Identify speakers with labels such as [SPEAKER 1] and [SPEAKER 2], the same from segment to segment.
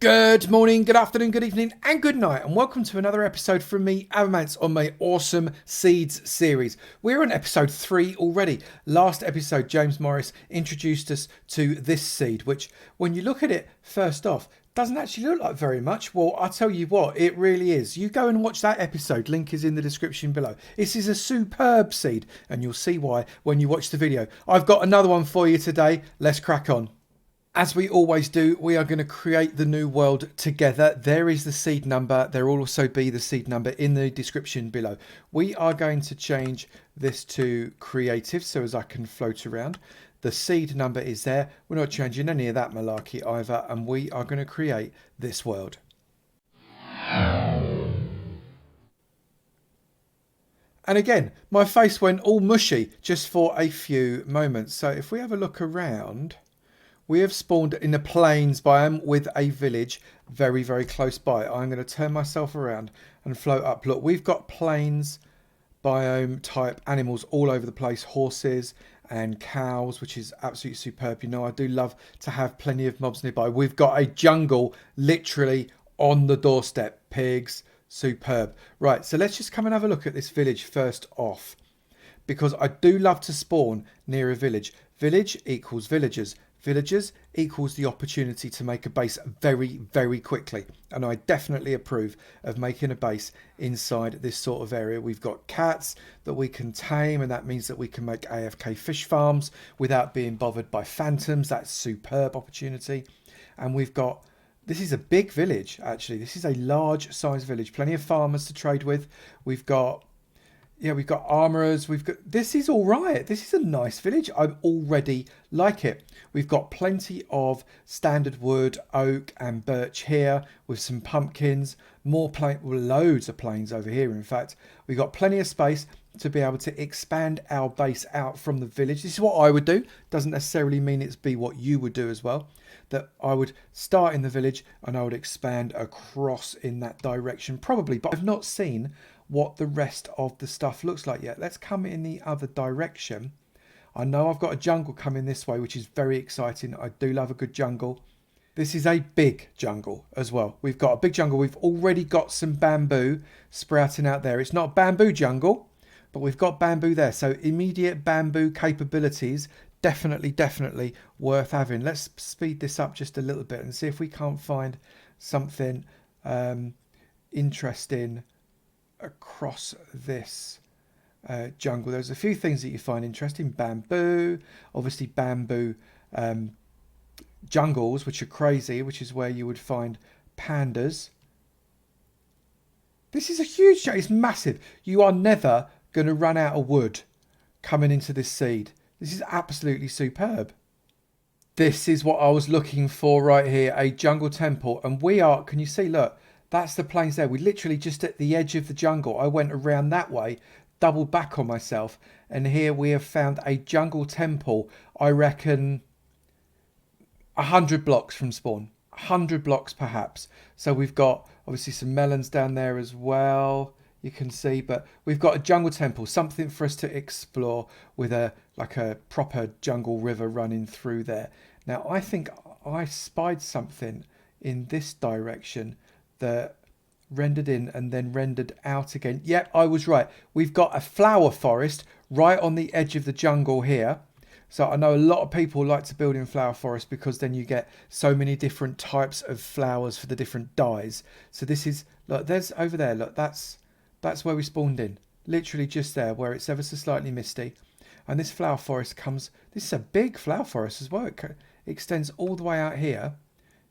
[SPEAKER 1] Good morning, good afternoon, good evening, and good night, and welcome to another episode from me, Avomance, on my awesome Seeds series. We're on episode 3 already. Last episode, James Morris introduced us to this seed, which, when you look at it first off, doesn't actually look like very much. Well, I'll tell you what, it really is. You go and watch that episode, link is in the description below. This is a superb seed, and you'll see why when you watch the video. I've got another one for you today. Let's crack on. As we always do, we are going to create the new world together. There is the seed number. There will also be the seed number in the description below. We are going to change this to creative so as I can float around. The seed number is there. We're not changing any of that malarkey either. And we are going to create this world. And again, my face went all mushy just for a few moments. So if we have a look around... We have spawned in a plains biome with a village very, very close by. I'm going to turn myself around and float up. Look, we've got plains biome type animals all over the place. Horses and cows, which is absolutely superb. You know, I do love to have plenty of mobs nearby. We've got a jungle literally on the doorstep. Pigs, superb. Right, so let's just come and have a look at this village first off. Because I do love to spawn near a village. Village equals villagers. Villagers equals the opportunity to make a base very, very quickly. And I definitely approve of making a base inside this sort of area. We've got cats that we can tame, and that means that we can make AFK fish farms without being bothered by phantoms. That's a superb opportunity. And we've got, this is a big village, actually. This is a large size village. Plenty of farmers to trade with. We've got armorers. This is all right. This is a nice village. I already like it. We've got plenty of standard wood, oak and birch here with some pumpkins, loads of plains over here. In fact, we've got plenty of space to be able to expand our base out from the village. This is what I would do. Doesn't necessarily mean it's be what you would do as well. That I would start in the village and I would expand across in that direction probably, but I've not seen what the rest of the stuff looks like yet. Let's come in the other direction. I know I've got a jungle coming this way, which is very exciting. I do love a good jungle. This is a big jungle as well. We've got a big jungle. We've already got some bamboo sprouting out there. It's not a bamboo jungle, but we've got bamboo there. So immediate bamboo capabilities, definitely worth having. Let's speed this up just a little bit and see if we can't find something interesting across this jungle. There's a few things that you find interesting. Bamboo, obviously bamboo jungles, which are crazy, which is where you would find pandas. This is a huge jungle. It's massive. You are never going to run out of wood coming into this seed. This is absolutely superb. This is what I was looking for right here, a jungle temple. And we are, can you see, look, that's the plains there. We're literally just at the edge of the jungle. I went around that way, doubled back on myself, and here we have found a jungle temple, I reckon 100 blocks from spawn. 100 blocks perhaps. So we've got obviously some melons down there as well, you can see, but we've got a jungle temple, something for us to explore with a proper jungle river running through there. Now I think I spied something in this direction that rendered in and then rendered out again. Yep, I was right. We've got a flower forest right on the edge of the jungle here. So I know a lot of people like to build in flower forest because then you get so many different types of flowers for the different dyes. So this is, look, there's over there, look, that's where we spawned in. Literally just there where it's ever so slightly misty. And this flower forest comes, this is a big flower forest as well. It extends all the way out here.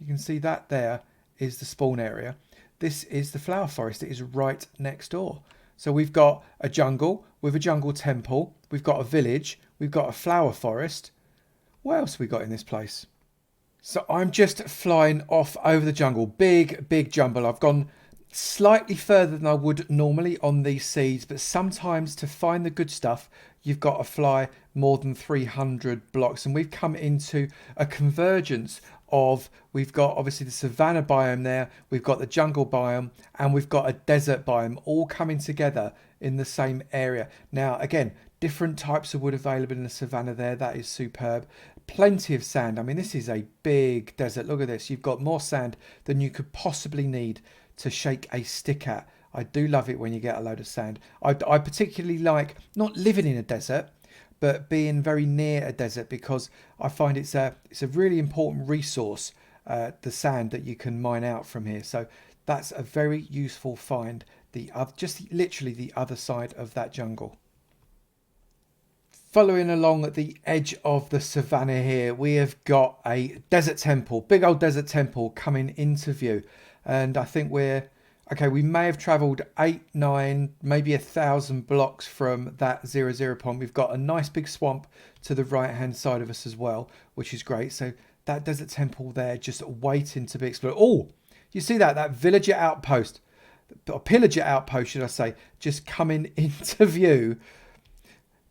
[SPEAKER 1] You can see that there is the spawn area. This is the flower forest. It is right next door. So we've got a jungle with a jungle temple. We've got a village. We've got a flower forest. What else have we got in this place? So I'm just flying off over the jungle. Big jungle. I've gone slightly further than I would normally on these seeds, but sometimes to find the good stuff, you've got to fly more than 300 blocks. And we've come into a convergence of, we've got obviously the savanna biome there, we've got the jungle biome, and we've got a desert biome all coming together in the same area. Now, again, Different types of wood available in the savannah there. That is superb. Plenty of sand. I mean, this is a big desert. Look at this. You've got more sand than you could possibly need to shake a stick at. I do love it when you get a load of sand. I particularly like not living in a desert, but being very near a desert, because I find it's a really important resource, the sand that you can mine out from here. So that's a very useful find. Just literally the other side of that jungle. Following along at the edge of the savannah here, we have got a desert temple, big old desert temple coming into view. And I think we may have travelled 8, 9, maybe 1,000 blocks from that 0 point. We've got a nice big swamp to the right hand side of us as well, which is great. So that desert temple there just waiting to be explored. Oh, you see that villager outpost, or pillager outpost should I say, just coming into view.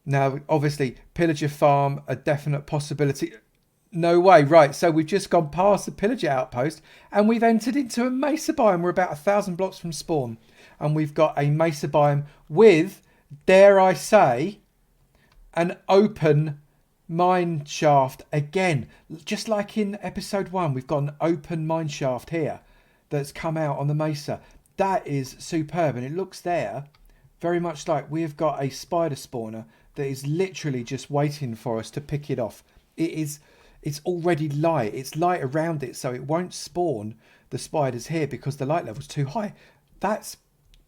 [SPEAKER 1] Now, obviously, pillager farm, a definite possibility. No way. Right, so we've just gone past the pillager outpost and we've entered into a mesa biome. We're about 1,000 blocks from spawn. And we've got a mesa biome with, dare I say, an open mine shaft. Again, just like in episode 1, we've got an open mine shaft here that's come out on the mesa. That is superb. And it looks there very much like we've got a spider spawner that is literally just waiting for us to pick it off. It's already light. It's light around it, so it won't spawn the spiders here because the light level's too high. That's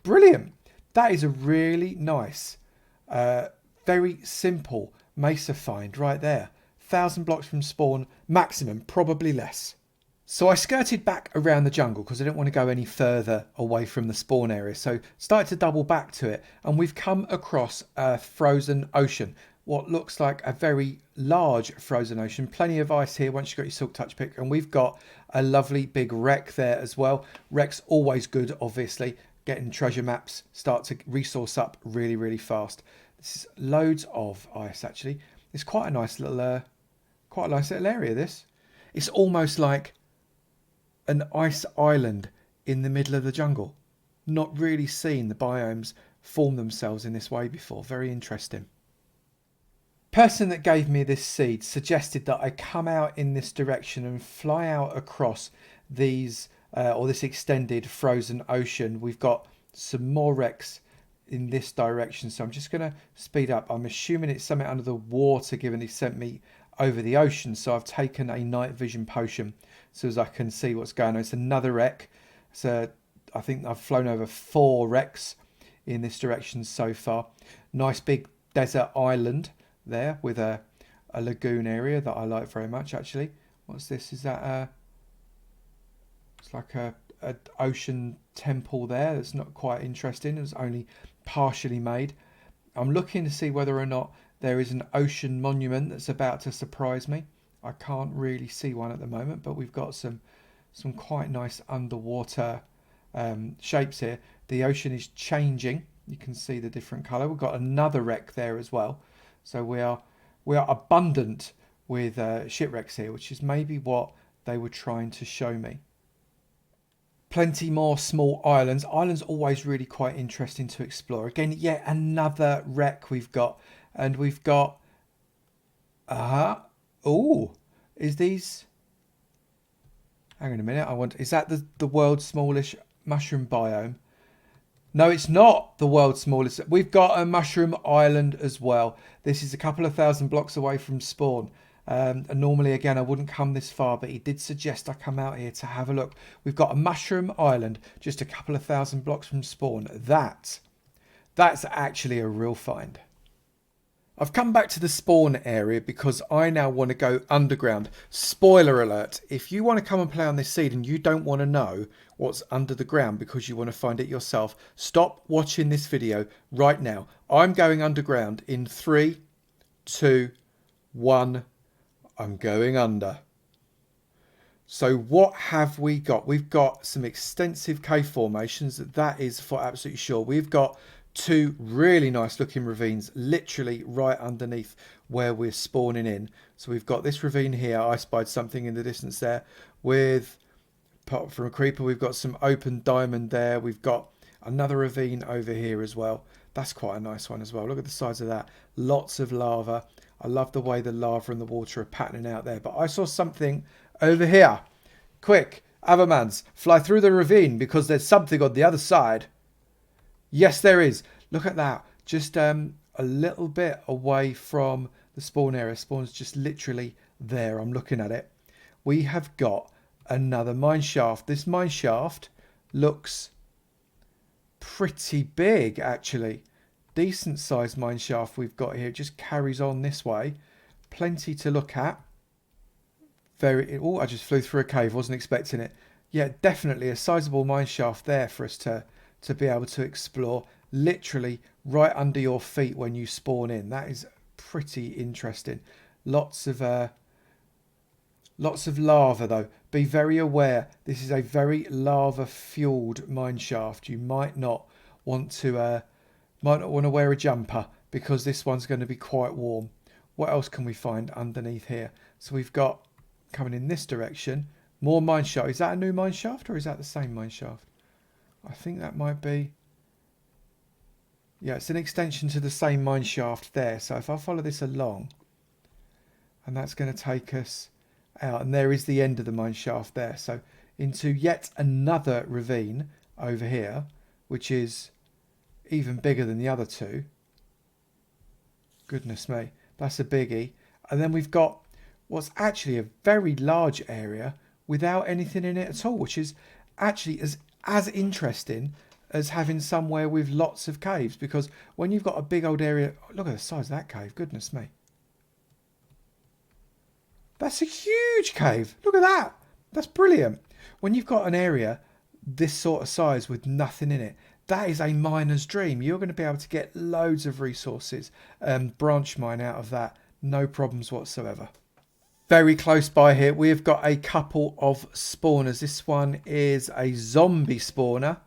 [SPEAKER 1] brilliant. That is a really nice, very simple mesa find right there. 1,000 blocks from spawn, maximum, probably less. So I skirted back around the jungle because I didn't want to go any further away from the spawn area. So started to double back to it, and we've come across a frozen ocean. What looks like a very large frozen ocean. Plenty of ice here once you've got your silk touch pick. And we've got a lovely big wreck there as well. Wreck's always good, obviously. Getting treasure maps, start to resource up really, really fast. This is loads of ice, actually. It's quite a nice little area, this. It's almost like an ice island in the middle of the jungle. Not really seen the biomes form themselves in this way before. Very interesting. Person that gave me this seed suggested that I come out in this direction and fly out across these or this extended frozen ocean. We've got some more wrecks in this direction, so I'm just going to speed up. I'm assuming it's something under the water, given he sent me over the ocean. So I've taken a night vision potion so as I can see what's going on. It's another wreck. So I think I've flown over 4 wrecks in this direction so far. Nice big desert island there with a lagoon area that I like very much, actually. What's this? Is that it's like a ocean temple there. That's not quite interesting. It was only partially made. I'm looking to see whether or not there is an ocean monument that's about to surprise me. I can't really see one at the moment, but we've got some quite nice underwater shapes here. The ocean is changing. You can see the different colour. We've got another wreck there as well. So we are abundant with shipwrecks here, which is maybe what they were trying to show me. Plenty more small islands. Islands always really quite interesting to explore. Again, yet another wreck we've got. And we've got... Oh, is these... Hang on a minute. Is that the world's smallest mushroom biome? No, it's not the world's smallest. We've got a mushroom island as well. This is a couple of 1,000 blocks away from spawn. And normally, again, I wouldn't come this far, but he did suggest I come out here to have a look. We've got a mushroom island just a couple of 1,000 blocks from spawn. That's actually a real find. I've come back to the spawn area because I now want to go underground. Spoiler alert, if you want to come and play on this seed and you don't want to know what's under the ground because you want to find it yourself, stop watching this video right now. I'm going underground in 3, 2, 1. I'm going under. So what have we got? We've got some extensive cave formations. That is for absolutely sure. We've got 2 really nice looking ravines literally right underneath where we're spawning in. So we've got this ravine here. I spied something in the distance there with, apart from a creeper, we've got some open diamond there. We've got another ravine over here as well. That's quite a nice one as well. Look at the size of that. Lots of lava. I love the way the lava and the water are patterning out there. But I saw something over here. Quick, Avomance, fly through the ravine because there's something on the other side. Yes, there is. Look at that. Just a little bit away from the spawn area. Spawn's just literally there. I'm looking at it. We have got another mine shaft. This mine shaft looks pretty big, actually. Decent sized mine shaft we've got here. It just carries on this way. Plenty to look at. Oh, I just flew through a cave. Wasn't expecting it. Yeah, definitely a sizable mine shaft there for us to be able to explore. Literally right under your feet when you spawn in. That is pretty interesting. Lots of lava though. Be very aware. This is a very lava fueled mine shaft. You might not want to wear a jumper because this one's going to be quite warm. What else can we find underneath here? So we've got, coming in this direction, more mine shaft. Is that a new mine shaft or is that the same mine shaft? I think that might be. Yeah, it's an extension to the same mine shaft there. So if I follow this along, and that's going to take us out, and there is the end of the mine shaft there. So into yet another ravine over here, which is even bigger than the other two. Goodness me, that's a biggie. And then we've got what's actually a very large area without anything in it at all, which is actually as interesting as having somewhere with lots of caves, because when you've got a big old area, look at the size of that cave, goodness me. That's a huge cave. Look at that. That's brilliant. When you've got an area this sort of size with nothing in it, that is a miner's dream. You're going to be able to get loads of resources and branch mine out of that. No problems whatsoever. Very close by here, we've got a couple of spawners. This one is a zombie spawner.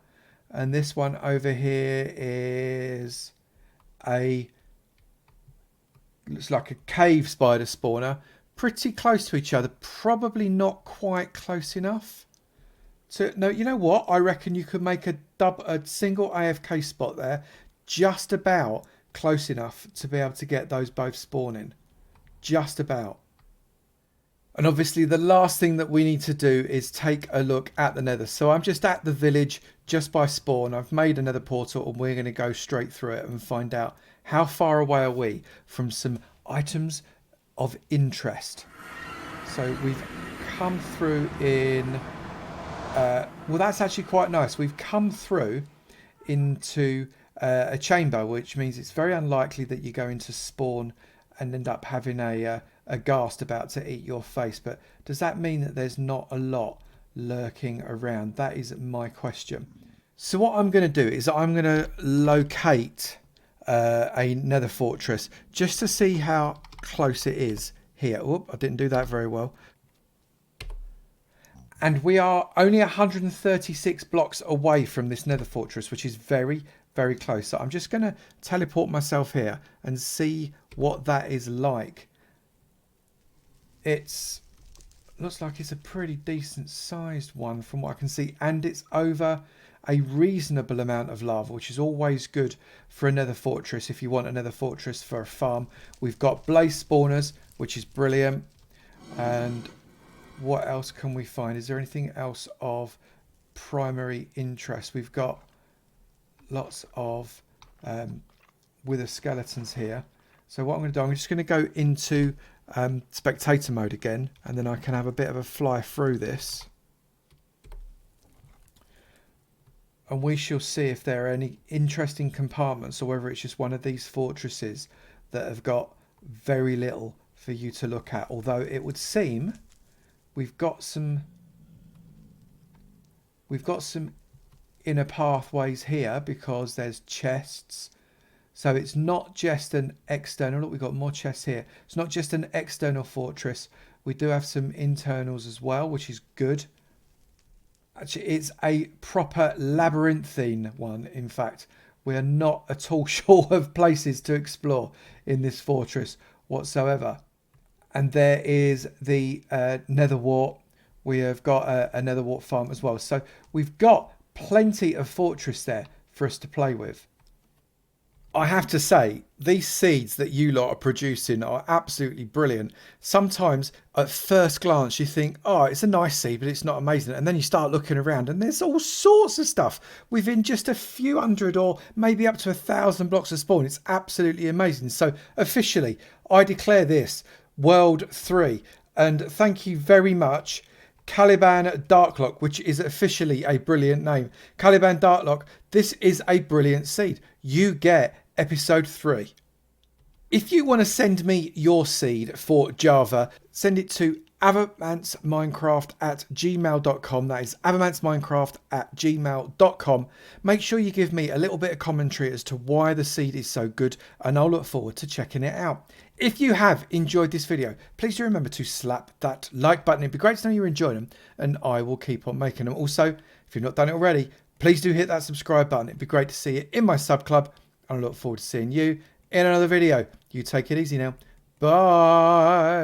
[SPEAKER 1] And this one over here is looks like a cave spider spawner. Pretty close to each other. Probably not quite close enough. No, you know what? I reckon you could make a single AFK spot there. Just about close enough to be able to get those both spawning. Just about. And obviously the last thing that we need to do is take a look at the Nether. So I'm just at the village just by spawn. I've made another portal and we're going to go straight through it and find out how far away are we from some items of interest. So we've come through in... well, that's actually quite nice. We've come through into a chamber, which means it's very unlikely that you're going to spawn and end up having a ghast about to eat your face. But does that mean that there's not a lot lurking around? That is my question. So what I'm going to do is I'm going to locate a nether fortress just to see how close it is here. Oop, I didn't do that very well. And we are only 136 blocks away from this nether fortress, which is very, very close. So I'm just going to teleport myself here and see what that is like. It looks like it's a pretty decent sized one from what I can see. And it's over a reasonable amount of lava, which is always good for a nether fortress. If you want a nether fortress for a farm, we've got blaze spawners, which is brilliant. And what else can we find? Is there anything else of primary interest? We've got lots of wither skeletons here. So what I'm going to do, I'm just going to go into spectator mode again, and then I can have a bit of a fly through this. And we shall see if there are any interesting compartments, or whether it's just one of these fortresses that have got very little for you to look at. Although it would seem we've got some inner pathways here because there's chests. So it's not just an external. Look, we've got more chests here. It's not just an external fortress. We do have some internals as well, which is good. Actually, it's a proper labyrinthine one, in fact. We are not at all short of places to explore in this fortress whatsoever. And there is the nether wart. We have got a nether wart farm as well. So we've got plenty of fortress there for us to play with. I have to say, these seeds that you lot are producing are absolutely brilliant. Sometimes at first glance you think, oh, it's a nice seed, but it's not amazing. And then you start looking around and there's all sorts of stuff within just a few hundred or maybe up to 1,000 blocks of spawn. It's absolutely amazing. So officially, I declare this World 3. And thank you very much, Caliban Darklock, which is officially a brilliant name. Caliban Darklock, this is a brilliant seed. You get episode 3. If you want to send me your seed for Java, send it to avomanceminecraft@gmail.com. That is avomanceminecraft@gmail.com. Make sure you give me a little bit of commentary as to why the seed is so good, and I'll look forward to checking it out. If you have enjoyed this video, please do remember to slap that like button. It'd be great to know you're enjoying them, and I will keep on making them. Also, if you've not done it already, please do hit that subscribe button. It'd be great to see you in my sub club. I look forward to seeing you in another video. You take it easy now. Bye.